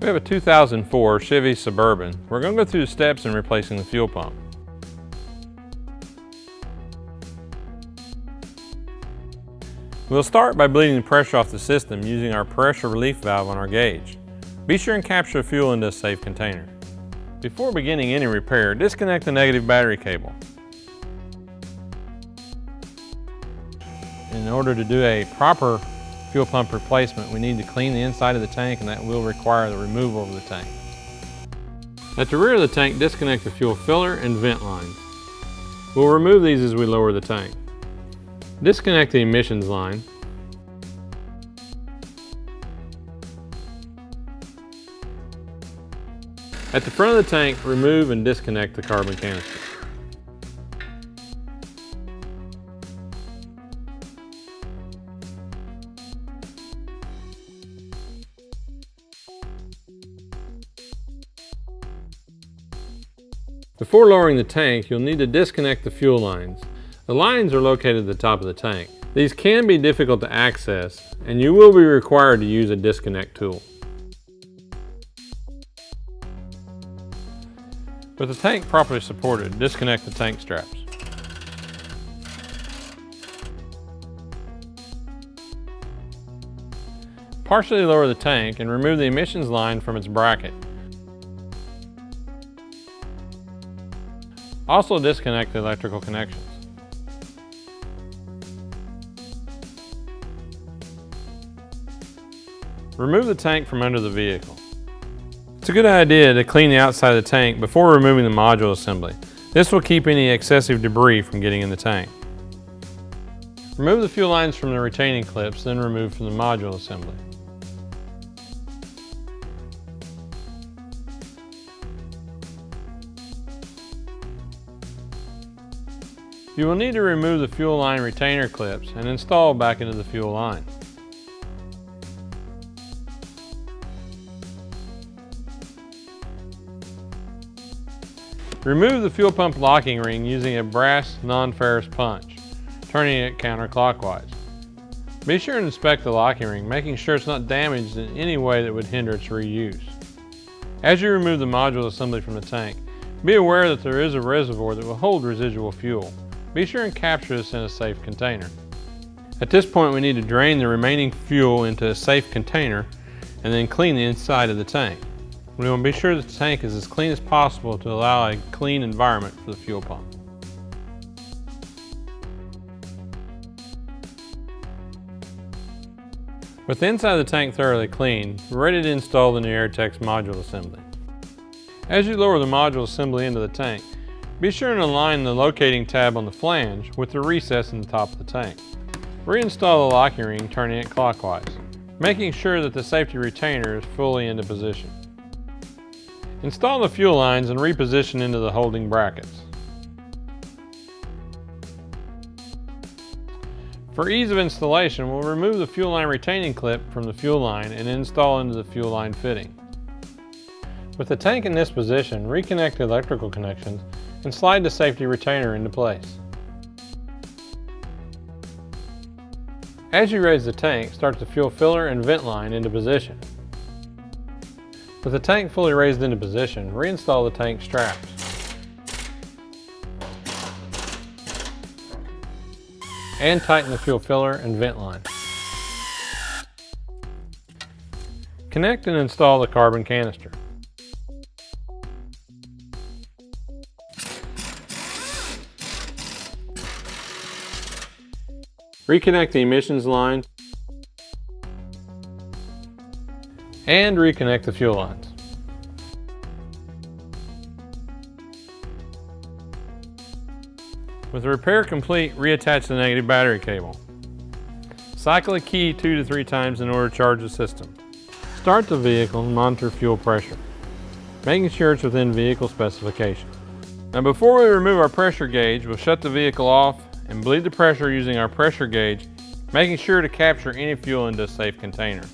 We have a 2004 Chevy Suburban. We're going to go through the steps in replacing the fuel pump. We'll start by bleeding the pressure off the system using our pressure relief valve on our gauge. Be sure and capture the fuel into a safe container. Before beginning any repair, disconnect the negative battery cable. In order to do a proper fuel pump replacement, we need to clean the inside of the tank, and that will require the removal of the tank. At the rear of the tank, disconnect the fuel filler and vent lines. We'll remove these as we lower the tank. Disconnect the emissions line. At the front of the tank, remove and disconnect the carbon canister. Before lowering the tank, you'll need to disconnect the fuel lines. The lines are located at the top of the tank. These can be difficult to access, and you will be required to use a disconnect tool. With the tank properly supported, disconnect the tank straps. Partially lower the tank and remove the emissions line from its bracket. Also disconnect the electrical connections. Remove the tank from under the vehicle. It's a good idea to clean the outside of the tank before removing the module assembly. This will keep any excessive debris from getting in the tank. Remove the fuel lines from the retaining clips, then remove from the module assembly. You will need to remove the fuel line retainer clips and install back into the fuel line. Remove the fuel pump locking ring using a brass non-ferrous punch, turning it counterclockwise. Be sure and inspect the locking ring, making sure it's not damaged in any way that would hinder its reuse. As you remove the module assembly from the tank, be aware that there is a reservoir that will hold residual fuel. Be sure and capture this in a safe container. At this point, we need to drain the remaining fuel into a safe container and then clean the inside of the tank. We want to be sure that the tank is as clean as possible to allow a clean environment for the fuel pump. With the inside of the tank thoroughly cleaned, we're ready to install the new Airtex module assembly. As you lower the module assembly into the tank, be sure and align the locating tab on the flange with the recess in the top of the tank. Reinstall the locking ring, turning it clockwise, making sure that the safety retainer is fully into position. Install the fuel lines and reposition into the holding brackets. For ease of installation, we'll remove the fuel line retaining clip from the fuel line and install into the fuel line fitting. With the tank in this position, reconnect the electrical connections and slide the safety retainer into place. As you raise the tank, start the fuel filler and vent line into position. With the tank fully raised into position, reinstall the tank straps. And tighten the fuel filler and vent line. Connect and install the carbon canister. Reconnect the emissions line and reconnect the fuel lines. With the repair complete, reattach the negative battery cable. Cycle a key 2 to 3 times in order to charge the system. Start the vehicle and monitor fuel pressure, making sure it's within vehicle specifications. Now before we remove our pressure gauge, we'll shut the vehicle off and bleed the pressure using our pressure gauge, making sure to capture any fuel into a safe container.